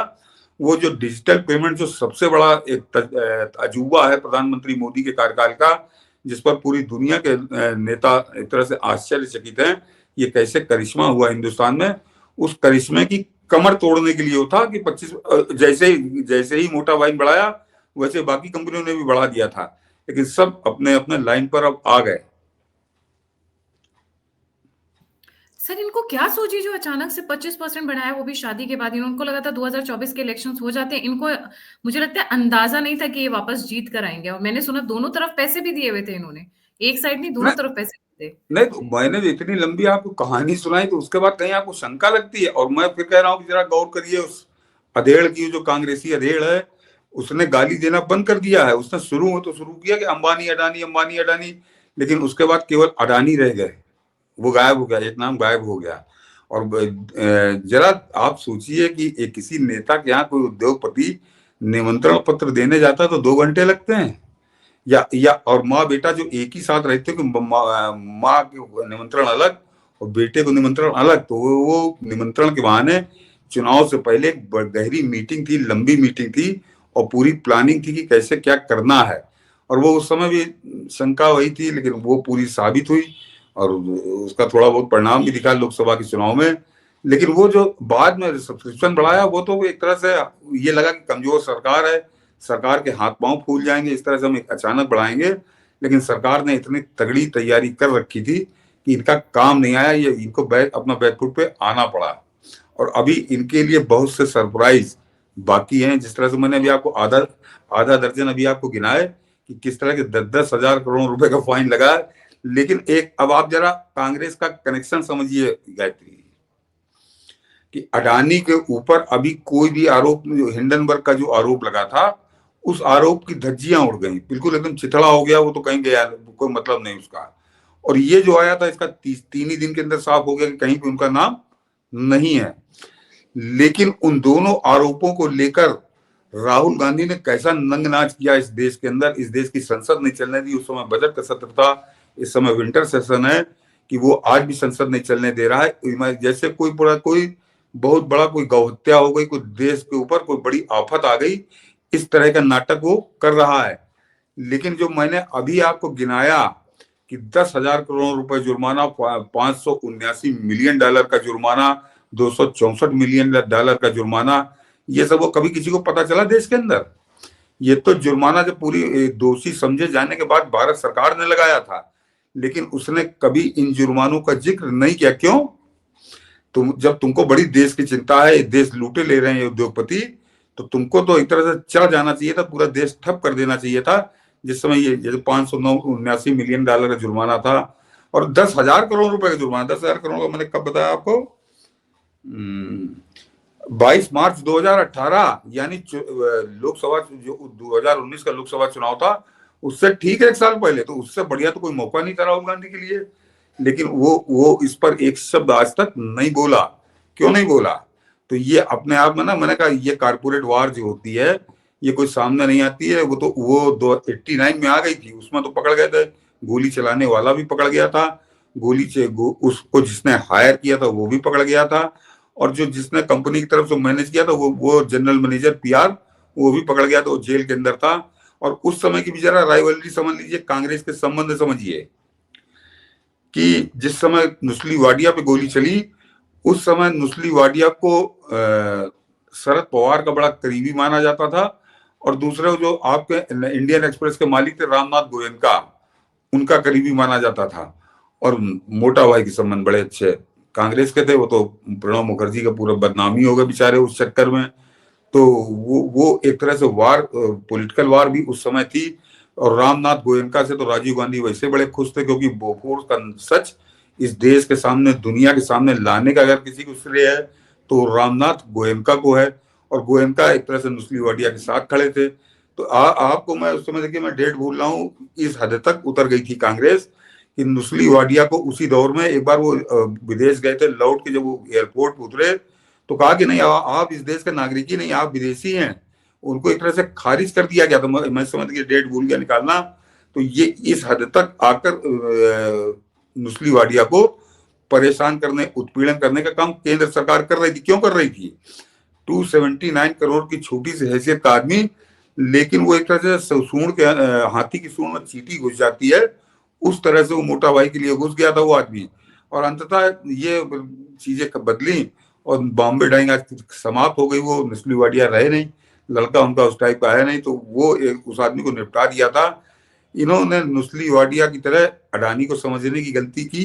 वो जो डिजिटल पेमेंट जो सबसे बड़ा एक अजूबा है प्रधानमंत्री मोदी के कार्यकाल का, जिस पर पूरी दुनिया के नेता एक तरह से आश्चर्यचकित हैं, ये कैसे करिश्मा हुआ हिंदुस्तान में। उस करिश्मे की कमर तोड़ने के लिए था कि 25 जैसे ही मोटा भाई बढ़ाया, वैसे बाकी कंपनियों ने भी बढ़ा दिया था, लेकिन सब अपने अपने लाइन पर अब आ गए। सर इनको क्या सोची जो अचानक से 25% बढ़ाया, वो भी शादी के बाद। इनको लगा था 2024 के इलेक्शंस हो जाते हैं, इनको मुझे लगता है अंदाजा नहीं था कि ये वापस जीत कर आएंगे। और मैंने सुना दोनों तरफ पैसे भी दिए हुए थे इन्होंने, एक साइड नहीं, दोनों तरफ पैसे दिए थे। नहीं, तो मैंने जो इतनी लंबी आपको कहानी सुनाई, तो उसके बाद कहीं आपको शंका लगती है। और मैं फिर कह रहा हूँ कि जरा गौर करिए, उस अधेड़ की, जो कांग्रेसी अधेड़ है, उसने गाली देना बंद कर दिया है। उसने शुरू किया कि अंबानी अडानी अंबानी अडानी, लेकिन उसके बाद केवल अडानी रह गए, वो गायब हो गया, एक नाम गायब हो गया। और जरा आप सोचिए कि किसी नेता के यहाँ कोई उद्योगपति निमंत्रण पत्र देने जाता है तो 2 घंटे लगते हैं, या और माँ बेटा जो एक ही साथ रहते हो, कि माँ के निमंत्रण अलग और बेटे को निमंत्रण अलग। तो वो निमंत्रण के बहाने चुनाव से पहले एक गहरी मीटिंग थी, लंबी मीटिंग थी, और पूरी प्लानिंग थी कि कैसे क्या करना है। और वो उस समय भी शंका वही थी, लेकिन वो पूरी साबित हुई, और उसका थोड़ा बहुत परिणाम भी दिखा लोकसभा के चुनाव में। लेकिन वो जो बाद में सब्सक्रिप्शन बढ़ाया, वो तो एक तरह से ये लगा कि कमजोर सरकार है, सरकार के हाथ पांव फूल जाएंगे, इस तरह से हम अचानक बढ़ाएंगे। लेकिन सरकार ने इतनी तगड़ी तैयारी कर रखी थी कि इनका काम नहीं आया, ये इनको अपना बैकफुट पे आना पड़ा। और अभी इनके लिए बहुत से सरप्राइज बाकी हैं। जिस तरह से मैंने अभी आपको आधा दर्जन अभी आपको गिनाए कि किस तरह के 10-10 हजार करोड़ रुपए का फाइन लगा है। लेकिन एक, अब आप जरा कांग्रेस का कनेक्शन समझिए गायत्री, कि अडानी के ऊपर अभी कोई भी आरोप, हिंडनबर्ग का जो आरोप लगा था, उस आरोप की धज्जियां उड़ गई, बिल्कुल एकदम चिथड़ा हो गया। वो तो कहीं गया, कोई मतलब नहीं उसका। और ये जो आया था, इसका 3 ही दिन के अंदर साफ हो गया कि कहीं पे उनका नाम नहीं है। लेकिन उन दोनों आरोपों को लेकर राहुल गांधी ने कैसा नंगनाच किया इस देश के अंदर। इस देश की संसद नहीं चलने दी, उस समय बजट का सत्र था, इस समय विंटर सेशन है, कि वो आज भी संसद नहीं चलने दे रहा है। जैसे कोई बहुत बड़ा कोई गौहत्या हो गई, कोई देश के ऊपर कोई बड़ी आफत आ गई, इस तरह का नाटक वो कर रहा है। लेकिन जो मैंने अभी आपको गिनाया कि 10,000 करोड़ रुपए जुर्माना, 579 मिलियन डॉलर का जुर्माना, 264 मिलियन डॉलर का जुर्माना, ये सब वो कभी किसी को पता चला देश के अंदर? ये तो जुर्माना जब पूरी दोषी समझे जाने के बाद भारत सरकार ने लगाया था, लेकिन उसने कभी इन जुर्मानों का जिक्र नहीं किया। क्यों? जब तुमको बड़ी देश की चिंता है, देश लूटे ले रहे हैं उद्योगपति, तो तुमको तो एक तरह से चढ़ जाना चाहिए था, पूरा देश ठप कर देना चाहिए था। जिस समय ये 579 मिलियन डॉलर का जुर्माना था, और 10,000 करोड़ रुपए का जुर्माना। 10,000 करोड़ का मैंने कब बताया आपको? 22 मार्च 2018, यानी लोकसभा जो 2019 का लोकसभा चुनाव था, उससे ठीक 1 साल पहले। तो उससे बढ़िया तो कोई मौका नहीं था राहुल गांधी के लिए। लेकिन वो इस पर एक शब्द आज तक नहीं बोला। क्यों नहीं बोला? तो ये अपने आप में ना, मैंने कहा ये कारपोरेट वार जो होती है, ये कोई सामने नहीं आती है। वो तो 89 में आ गई थी, उसमें तो पकड़ गए थे, गोली चलाने वाला भी पकड़ गया था, उसको जिसने हायर किया था वो भी पकड़ गया था, और जो जिसने कंपनी की तरफ से मैनेज किया था वो जनरल मैनेजर पीआर, वो भी पकड़ गया था, वो जेल के अंदर था। और उस समय की भी जरा राइवलरी समझ लीजिए, कांग्रेस के संबंध समझिए, कि जिस समय नुस्ली वाडिया पे गोली चली, उस समय नुस्ली वाडिया को शरद पवार का बड़ा करीबी माना जाता था, और दूसरे जो आपके इंडियन एक्सप्रेस के मालिक थे रामनाथ गोयनका, उनका करीबी माना जाता था। और मोटा भाई के संबंध बड़े अच्छे कांग्रेस के थे। वो तो प्रणब मुखर्जी का पूरा बदनामी हो गया बेचारे उस चक्कर में। तो वो एक तरह से वार, पॉलिटिकल वार भी उस समय थी। और रामनाथ गोयनका से तो राजीव गांधी वैसे बड़े खुश थे, क्योंकि बोफोर्स का सच इस देश के सामने, दुनिया के सामने लाने का अगर किसी को श्रेय है तो रामनाथ गोयनका को है। और गोयनका एक तरह से नुस्ली वाडिया के साथ खड़े थे। तो आपको मैं उस समय, देखिए मैं डेट भूल रहा हूँ, इस हद तक उतर गई थी कांग्रेस कि नुस्ली वाडिया को उसी दौर में एक बार वो विदेश गए थे, लौट के जब वो एयरपोर्ट पे उतरे तो कहा कि नहीं, आप इस देश के नागरिक ही नहीं, आप विदेशी हैं। उनको एक तरह से खारिज कर दिया गया था। मैं समझ के डेट भूल गया निकालना। तो ये इस हद तक आकर नुस्ली वाडिया को परेशान करने, उत्पीड़न करने का काम केंद्र सरकार कर रही थी। क्यों कर रही थी? 279 करोड़ की छोटी सी हैसियत का आदमी, लेकिन वो एक तरह से सूंड के, हाथी की सूंड में चींटी घुस जाती है, उस तरह से वो मोटा भाई के लिए घुस गया था वो आदमी। और अंततः ये चीजें बदली और बॉम्बे डाइंग आज समाप्त हो गई। वो नुस्ली वाडिया रहे नहीं, लड़का उनका उस टाइप का आया नहीं, तो वो उस आदमी को निपटा दिया था। इन्होंने नुस्ली वाडिया की तरह अडानी को समझने की गलती की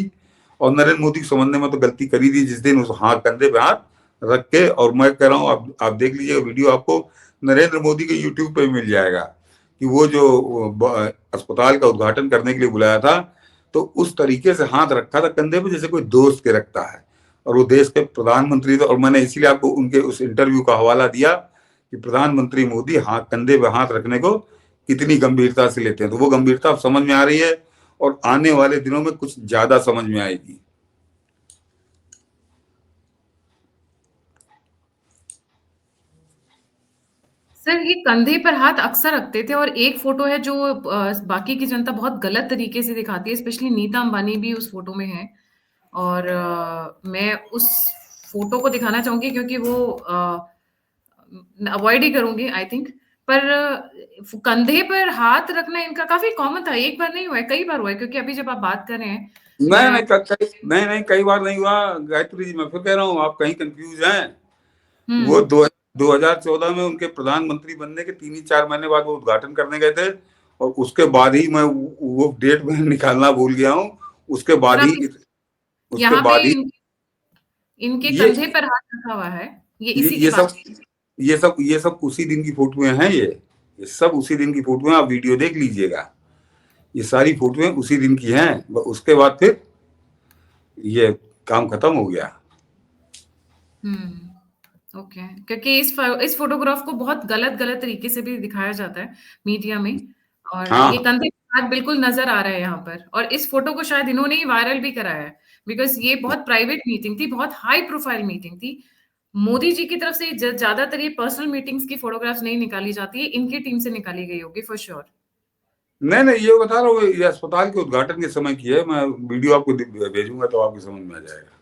और नरेंद्र मोदी को समझने में तो गलती करी थी, जिस दिन उस हाथ, कंधे पे हाथ रख के। और मैं कह रहा हूँ, आप देख लीजिएगा वीडियो, आपको नरेंद्र मोदी के यूट्यूब पे मिल जाएगा कि वो जो अस्पताल का उद्घाटन करने के लिए बुलाया था, तो उस तरीके से हाथ रखा था कंधे पे जैसे कोई दोस्त के रखता है। और वो देश के प्रधानमंत्री थे। और मैंने इसीलिए आपको उनके उस इंटरव्यू का हवाला दिया कि प्रधानमंत्री मोदी हाथ, कंधे पे हाथ रखने को कितनी गंभीरता से लेते हैं। तो वो गंभीरता समझ में आ रही है और आने वाले दिनों में कुछ ज्यादा समझ में आएगी। सर, ये कंधे पर हाथ अक्सर रखते थे और एक फोटो है जो बाकी की जनता बहुत गलत तरीके से दिखाती है, स्पेशली नीता अंबानी भी उस फोटो में है। और मैं उस फोटो को दिखाना चाहूंगी क्योंकि वो अवॉइड ही करूंगी आई थिंक। पर कंधे पर हाथ रखना इनका काफी कॉमन था, एक बार नहीं हुआ है, कई बार हुआ है। क्योंकि अभी जब आप बात कर रहे हैं, नहीं मैं नहीं नहीं, कई बार नहीं हुआ गायत्री जी। मैं फिर कह रहा हूँ, आप कहीं कंफ्यूज हैं। वो हम्म 2014 में उनके प्रधानमंत्री बनने के 3 ही 4 महीने बाद वो उद्घाटन करने गए थे। और उसके बाद ही मैं वो डेट में निकालना भूल गया हूँ। उसके सर, बाद आप ही उसके यहाँ पे बाद ही इनके ये कंधे पर हाथ रखा हुआ है, ये ये इसी की ये बात। सब ये सब उसी दिन की फोटोएं हैं। ये सब उसी दिन की फोटोएं, आप वीडियो देख लीजिएगा। ये सारी फोटोएं उसी दिन की हैं। उसके बाद फिर ये काम खत्म हो गया। ओके। क्योंकि इस फोटोग्राफ को बहुत गलत गलत तरीके से भी दिखाया जाता है मीडिया में। और ये हाँ, कंधे पे हाथ बिल्कुल नजर आ रहा है यहाँ पर। और इस फोटो को शायद इन्होंने ही वायरल भी कराया है, बिकॉज ये बहुत प्राइवेट मीटिंग थी, बहुत हाई प्रोफाइल मीटिंग थी। मोदी जी की तरफ से ज्यादातर ये पर्सनल मीटिंग्स की फोटोग्राफ्स नहीं निकाली जाती है, इनकी टीम से निकाली गई होगी फॉर श्योर। नहीं नहीं, ये बता रहा हूँ, ये अस्पताल के उद्घाटन के समय की है। मैं वीडियो आपको भेजूंगा तो आपकी समझ में आ जाएगा।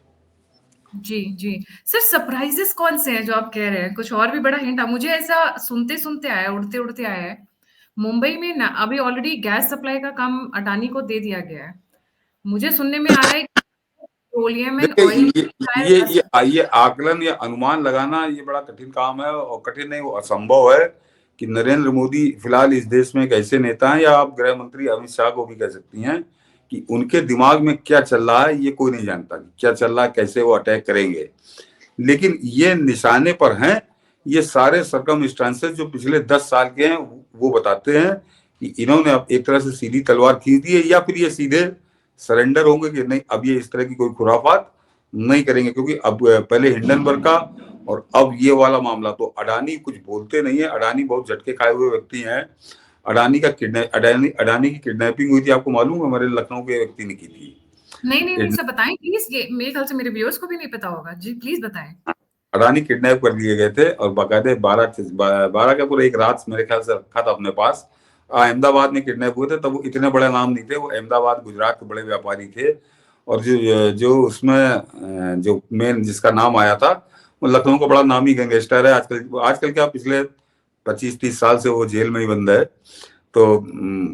जी जी। सर, सरप्राइजेस कौन से हैं जो आप कह रहे हैं? कुछ और भी बड़ा हिंट मुझे ऐसा सुनते सुनते आया, उड़ते उड़ते आया है। मुंबई में ना अभी ऑलरेडी गैस सप्लाई का काम अडानी को दे दिया गया है। मुझे सुनने में आ रहा है कि पेट्रोलियम एंड देखिए, ऑयल ये आकलन या अनुमान लगाना ये बड़ा कठिन काम है। और कठिन नहीं, वो असंभव है कि नरेंद्र मोदी फिलहाल इस देश में एक ऐसे नेता हैं, या आप गृह मंत्री अमित शाह को भी कह सकती हैं, कि उनके दिमाग में क्या चल रहा है ये कोई नहीं जानता। क्या चल रहा है, कैसे वो अटैक करेंगे। लेकिन ये निशाने पर हैं। ये सारे सरकमस्टांसेस जो पिछले 10 साल के हैं वो बताते हैं कि इन्होंने अब एक तरह से सीधी तलवार खींच दी है, या फिर ये सीधे सरेंडर होंगे कि नहीं, अब ये इस तरह की कोई खुराफात नहीं करेंगे। क्योंकि अब पहले हिंडनबर्ग का और अब ये वाला मामला, तो अडानी कुछ बोलते नहीं है। अडानी बहुत झटके खाए हुए व्यक्ति हैं। अडानी की किडनैपिंग हुई थी, आपको मालूम है? हमारे लखनऊ के व्यक्ति ने की थी। नहीं नहीं नहीं सर, बताएं प्लीज। ये मेरे ख्याल से मेरे व्यूअर्स को भी नहीं पता होगा। जी प्लीज बताएं। अडानी किडनैप कर लिए गए थे और बाकायदे 12 का पूरा एक रात मेरे ख्याल से रखा था अपने पास। अहमदाबाद में किडनैप हुए थे। तब वो इतने बड़े नाम नहीं थे, वो अहमदाबाद गुजरात के बड़े व्यापारी थे। और जो जो उसमें जो मेन जिसका नाम आया था, वो लखनऊ का बड़ा नामी गैंगस्टर है। आजकल आजकल क्या, पिछले 25-30 साल से वो जेल में ही बंद है। तो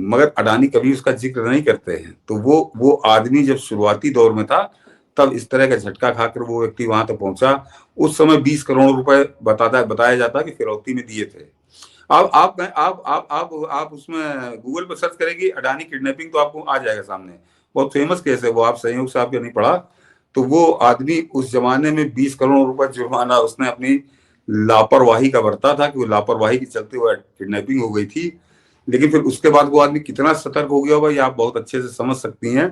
मगर अडानी कभी उसका जिक्र नहीं करते हैं। तो वो आदमी जब शुरुआती दौर में था, तब इस तरह का झटका खाकर वो व्यक्ति वहां तक पहुंचा। उस समय 20 करोड़ रुपए बताया जाता कि फिरौती में दिए थे। आप उसमें गूगल पर सर्च करेंगे अडानी किडनैपिंग, तो आपको आ जाएगा सामने। बहुत फेमस केस है वो, आप संयोग से आपने नहीं पढ़ा। तो वो आदमी उस जमाने में 20 करोड़ रुपए जुर्माना उसने अपनी लापरवाही का बरता था, कि वो लापरवाही के चलते हुए किडनैपिंग हो गई थी। लेकिन फिर उसके बाद वो आदमी कितना सतर्क हो गया होगा ये आप बहुत अच्छे से समझ सकती हैं।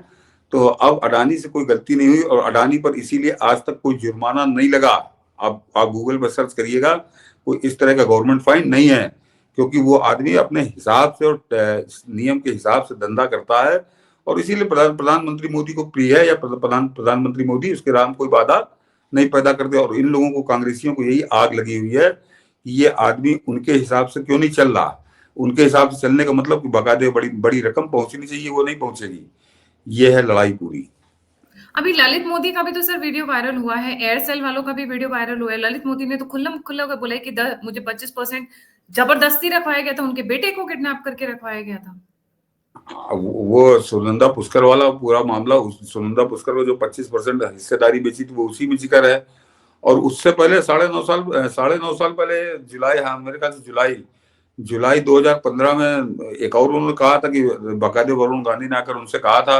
तो अब अडानी से कोई गलती नहीं हुई, और अडानी पर इसीलिए आज तक कोई जुर्माना नहीं लगा। आप गूगल पर सर्च करिएगा, कोई इस तरह का गवर्नमेंट फाइन नहीं है, क्योंकि वो आदमी अपने हिसाब से और नियम के हिसाब से धंधा करता है। और इसीलिए प्रधानमंत्री मोदी को प्रिय है, या प्रधानमंत्री मोदी उसके राम कोई बाधा नहीं पैदा करते। और इन लोगों को, कांग्रेसियों को यही आग लगी हुई है कि ये आदमी उनके हिसाब से क्यों नहीं चल रहा। उनके हिसाब से चलने का मतलब कि बकायदे बड़ी बड़ी रकम पहुंचनी चाहिए, वो नहीं पहुंचेगी। ये है लड़ाई पूरी। अभी ललित मोदी का भी तो सर वीडियो वायरल हुआ है, एयरसेल वालों का भी वीडियो वायरल हुआ है। ललित मोदी ने तो खुल्लम खुल्ला होकर बोला है कि मुझे 25% जबरदस्ती रखवाया गया था, उनके बेटे को किडनैप करके रखवाया गया था। वो सुनंदा पुष्कर वाला पूरा मामला, सुनंदा पुष्कर को जो 25% हिस्सेदारी बेची थी वो उसी में जिक्र है। और उससे पहले 9.5 साल पहले जुलाई, हाँ मेरे ख्याल से जुलाई 2015 में एक और उन्होंने कहा था कि बाकायदे वरुण गांधी ने आकर उनसे कहा था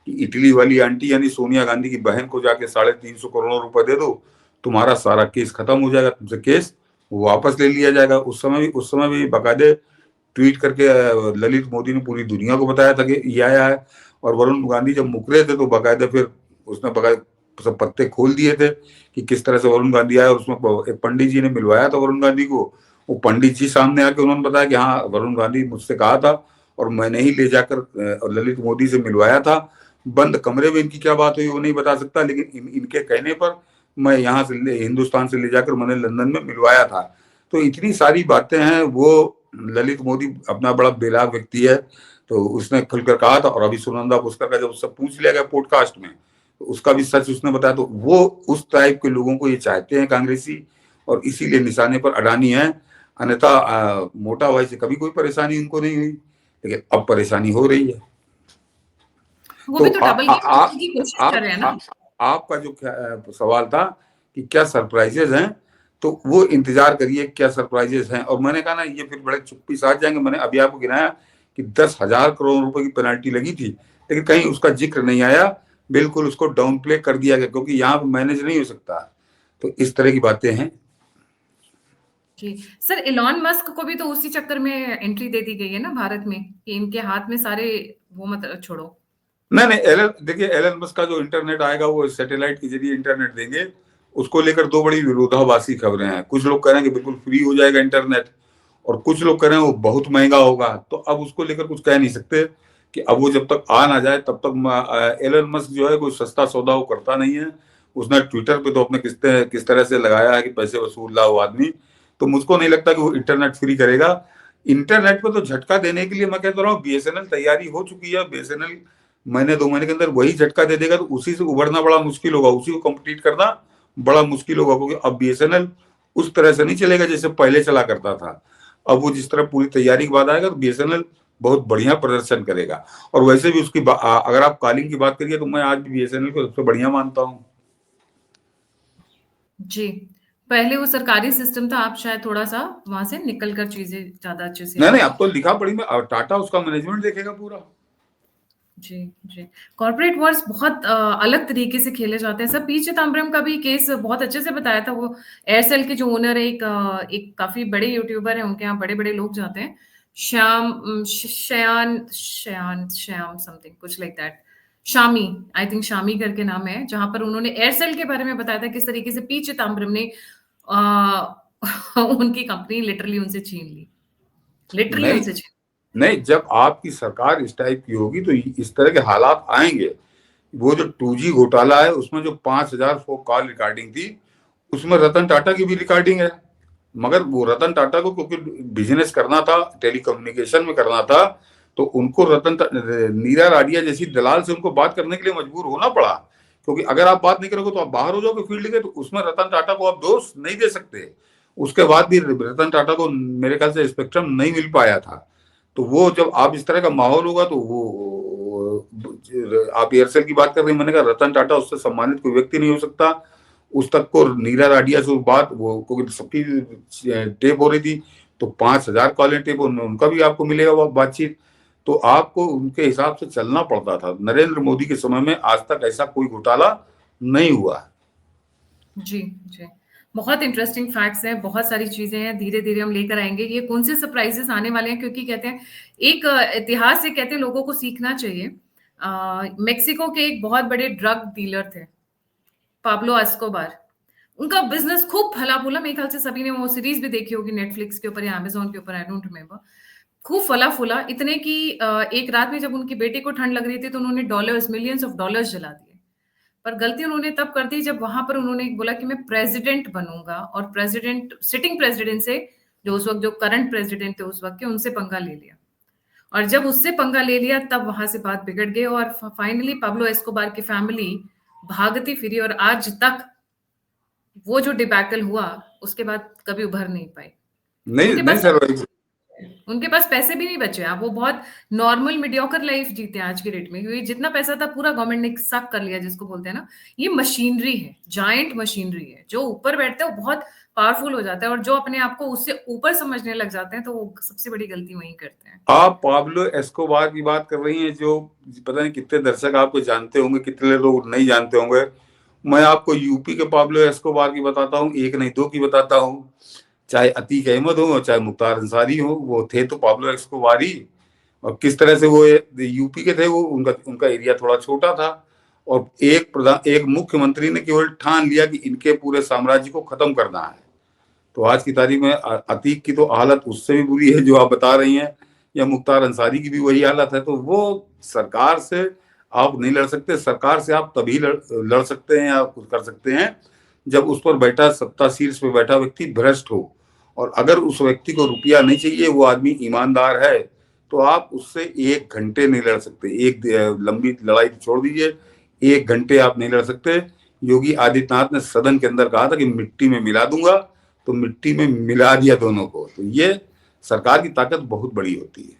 कि इटली वाली आंटी यानी सोनिया गांधी की बहन को जाके 350 करोड़ रुपए दे दो, तुम्हारा सारा केस खत्म हो जाएगा, तुमसे केस वापस ले लिया जाएगा। उस समय भी बाकायदे ट्वीट करके ललित मोदी ने पूरी दुनिया को बताया था कि ये आया है। और वरुण गांधी जब मुकरे थे तो बाकायदा फिर उसने बाकायदा सब पत्ते खोल दिए थे कि किस तरह से वरुण गांधी आया। और उसमें एक पंडित जी ने मिलवाया था वरुण गांधी को। वो पंडित जी सामने आके उन्होंने बताया कि हाँ वरुण गांधी मुझसे कहा था और मैंने ही ले जाकर ललित मोदी से मिलवाया था। बंद कमरे में इनकी क्या बात हुई वो नहीं बता सकता, लेकिन इनके कहने पर मैं यहाँ से हिंदुस्तान से ले जाकर मैंने लंदन में मिलवाया था। तो इतनी सारी बातें हैं। वो ललित मोदी अपना बड़ा बेलाग व्यक्ति है, तो उसने खुलकर कहा था। और अभी सुनंदा पुष्कर का जब उससे पूछ लिया गया पॉडकास्ट में, तो उसका भी सच उसने बताया। तो वो उस टाइप के लोगों को ये चाहते हैं कांग्रेसी, और इसीलिए निशाने पर अडानी है। अन्यथा मोटा भाई से कभी कोई परेशानी उनको नहीं हुई, लेकिन अब परेशानी हो रही है। वो तो भी तो डबल गेम खेलने की कोशिश कर रहे हैं ना। आपका जो सवाल था कि क्या सरप्राइजेज हैं, तो वो इंतजार करिए क्या सरप्राइजेज हैं। और मैंने कहा ना ये फिर बड़े चुप्पी साध जाएंगे। मैंने अभी आपको गिनाया कि 10,000 करोड़ रुपए की पेनल्टी लगी थी, लेकिन कहीं उसका जिक्र नहीं आया। बिल्कुल उसको डाउन प्ले कर दिया गया, क्योंकि यहाँ मैनेज नहीं हो सकता। तो इस तरह की बातें हैं। जी सर, इलॉन मस्क को भी तो उसी चक्कर में एंट्री दे दी गई है ना भारत में, कि इनके हाथ में सारे, वो मत छोड़ो। नहीं, देखिए एलन मस्क का जो इंटरनेट आएगा वो सैटेलाइट के जरिए इंटरनेट देंगे। उसको लेकर दो बड़ी विरोधाभासी खबरें हैं। कुछ लोग कह रहे हैं कि बिल्कुल फ्री हो जाएगा इंटरनेट, और कुछ लोग कह रहे हैं वो बहुत महंगा होगा। तो अब उसको लेकर कुछ कह नहीं सकते कि अब वो जब तक आ ना जाए तब तक। एलन मस्क जो है कोई सस्ता सौदा वो करता नहीं है। उसने ट्विटर पे तो अपने किस तरह से लगाया है कि पैसे वसूल रहा वो आदमी। तो मुझको नहीं लगता कि वो इंटरनेट फ्री करेगा। इंटरनेट पे तो झटका देने के लिए मैं कहता रहा हूँ बीएसएनएल तैयारी हो चुकी है। बीएसएनएल महीने 2 महीने के अंदर वही झटका दे देगा, तो उसी से उभरना बड़ा मुश्किल होगा, उसी को कम्पीट करना बड़ा मुश्किल होगा। क्योंकि अब बीएसएनएल उस तरह से नहीं चलेगा जैसे पहले चला करता था। अब वो जिस तरह पूरी तैयारी के बाद आएगा तो बीएसएनएल बहुत बढ़िया प्रदर्शन करेगा। और वैसे भी उसकी अगर आप कॉलिंग की बात करिए तो मैं आज भी बीएसएनएल को सबसे बढ़िया मानता हूँ। जी, पहले वो सरकारी सिस्टम था, आप शायद थोड़ा-सा वहाँ से निकल कर चीज़ें ज़्यादा अच्छे से नहीं, हैं। अब तो लिखा पढ़ी में टाटा उसका मैनेजमेंट देखेगा पूरा। जी, जी। कॉर्पोरेट वॉर्स बहुत अलग तरीके से खेले जाते हैं। सर पी चिदम्बरम का भी केस बहुत अच्छे से बताया था। वो एयरसेल के जो ओनर है, एक काफ़ी बड़े यूट्यूबर हैं, उनके यहाँ बड़े-बड़े लोग जाते हैं। श्याम समथिंग कुछ like that. Shami, I think Shami करके नाम है, जहाँ पर उन्होंने एयरसेल के बारे में बताया था किस तरीके से पी चिदम्बरम ने उनकी कंपनी लिटरली उनसे छीन ली। लिटरली नहीं, उनसे छीन नहीं, जब आपकी सरकार इस टाइप की होगी तो इस तरह के हालात आएंगे। वो जो 2G घोटाला है उसमें जो 5,000 कॉल रिकॉर्डिंग थी, उसमें रतन टाटा की भी रिकॉर्डिंग है। मगर वो रतन टाटा को क्योंकि बिजनेस करना था, टेलीकम्युनिकेशन में करना था, तो उनको नीरा राडिया जैसी दलाल से उनको बात करने के लिए मजबूर होना पड़ा। क्योंकि अगर आप बात नहीं करोगे तो आप बाहर हो जाओगे फील्ड के, तो उसमें रतन टाटा को आप दोष नहीं दे सकते। उसके बाद भी रतन टाटा को मेरे ख्याल से स्पेक्ट्रम नहीं मिल पाया था। तो वो जब आप इस तरह का माहौल होगा तो वो आप एयरसेल की बात कर रहे हैं, मैंने कहा रतन टाटा उससे सम्मानित कोई व्यक्ति नहीं हो सकता। उस तक को नीरा राडिया से बात वो क्योंकि सबकी टेप हो रही थी, तो 5,000 कॉलें टेप उनका भी आपको मिलेगा वो बातचीत। तो आपको उनके हिसाब से चलना पड़ता था। नरेंद्र मोदी के समय में आज तक ऐसा कोई घोटाला नहीं हुआ। जी, जी। बहुत इंटरेस्टिंग फैक्ट्स हैं, बहुत सारी चीज़ें हैं, धीरे-धीरे हम लेकर आएँगे। ये कौन से सरप्राइज़ेज़ आने वाले हैं, क्योंकि कहते हैं एक इतिहास से कहते हैं लोगों को सीखना चाहिए। मेक्सिको के एक बहुत बड़े ड्रग डीलर थे, पाब्लो एस्कोबार। उनका बिज़नेस खूब फला-फूला, मेरे ख़्याल से सभी ने वो सीरीज़ भी देखी होगी नेटफ्लिक्स के ऊपर या अमेज़न के ऊपर, आई डोंट रिमेंबर। खूब फला-फूला, इतने कि एक रात में जब उनकी बेटी को ठंड लग रही थी, तो उन्होंने डॉलर्स, मिलियंस ऑफ डॉलर्स जला दिए। पर गलती उन्होंने तब कर दी जब वहां पर उन्होंने बोला कि मैं प्रेसिडेंट बनूंगा, और प्रेसिडेंट, सिटिंग प्रेसिडेंट से, जो उस वक्त जो करंट प्रेसिडेंट थे उस वक्त के, उनसे पंगा ले लिया। और जब उससे पंगा ले लिया तब वहां से बात बिगड़ गई, और फाइनली पाब्लो एस्कोबार की फैमिली भागती फिरी, और आज तक वो जो डिबैकल हुआ उसके बाद कभी उभर नहीं पाई। नहीं उनके नहीं पास सर, उनके पास पैसे भी नहीं बचे। आप वो बहुत नॉर्मल मीडियोकर लाइफ जीते हैं आज की डेट में, क्योंकि जितना पैसा था पूरा गवर्नमेंट ने सक कर लिया, जिसको बोलते हैं ना। ये मशीनरी है, जायंट मशीनरी है। जो ऊपर बैठते हैं वो बहुत पावरफुल हो जाता है, और जो अपने आप को उससे ऊपर समझने लग जाते हैं तो वो सबसे बड़ी गलती वही करते हैं। आप पाब्लो एस्कोबार की बात कर रही हैं, जो पता नहीं कितने दर्शक आपको जानते होंगे, कितने लोग नहीं जानते होंगे। मैं आपको यूपी के पाब्लो एस्कोबार की बताता हूँ, एक नहीं दो की बताता हूँ। चाहे अतीक अहमद हो और चाहे मुख्तार अंसारी हो, वो थे तो पाब्लो एस्कोबार ही। और किस तरह से वो यूपी के थे, वो उनका उनका एरिया थोड़ा छोटा था, और एक मुख्यमंत्री ने केवल ठान लिया कि इनके पूरे साम्राज्य को खत्म करना है। तो आज की तारीख में अतीक की तो हालत उससे भी बुरी है जो आप बता रही हैं, या मुख्तार अंसारी की भी वही हालत है। तो वो सरकार से आप नहीं लड़ सकते। सरकार से आप तभी लड़ सकते हैं या कुछ कर सकते हैं जब उस पर बैठा, सत्ता शीर्ष पे बैठा व्यक्ति भ्रष्ट हो। और अगर उस व्यक्ति को रुपया नहीं चाहिए, वो आदमी ईमानदार है, तो आप उससे 1 घंटे नहीं लड़ सकते। एक लंबी लड़ाई तो छोड़ दीजिए, 1 घंटे आप नहीं लड़ सकते। योगी आदित्यनाथ ने सदन के अंदर कहा था कि मिट्टी में मिला दूंगा, तो मिट्टी में मिला दिया दोनों को। तो ये सरकार की ताकत बहुत बड़ी होती है,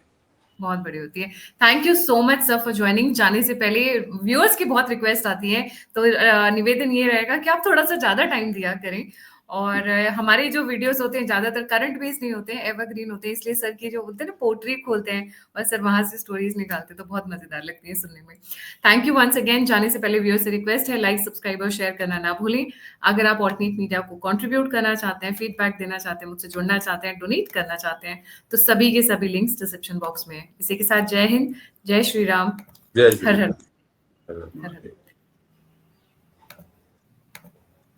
बहुत बड़ी होती है। Thank you so much sir for joining. जाने से पहले व्यूअर्स की बहुत रिक्वेस्ट आती है, तो निवेदन ये रहेगा कि आप थोड़ा सा ज्यादा टाइम दिया करें। और हमारे जो वीडियोस होते हैं ज्यादातर करंट बेस नहीं होते हैं, एवरग्रीन होते हैं, इसलिए सर की जो बोलते हैं ना पोट्री खोलते हैं और सर वहां से स्टोरीज निकालते हैं, तो बहुत मजेदार लगती है सुनने में। Thank you once again. जाने से पहले व्यूअर्स से रिक्वेस्ट है, लाइक, सब्सक्राइब और शेयर करना ना भूलें। अगर आप ऑल्टरनेट मीडिया को कंट्रीब्यूट करना चाहते हैं, फीडबैक देना चाहते हैं, मुझसे जुड़ना चाहते हैं, डोनेट करना चाहते हैं, तो सभी के सभी लिंक्स डिस्क्रिप्शन बॉक्स में है। इसी के साथ जय हिंद, जय श्री राम, जय श्री हर हर राम। हर हर।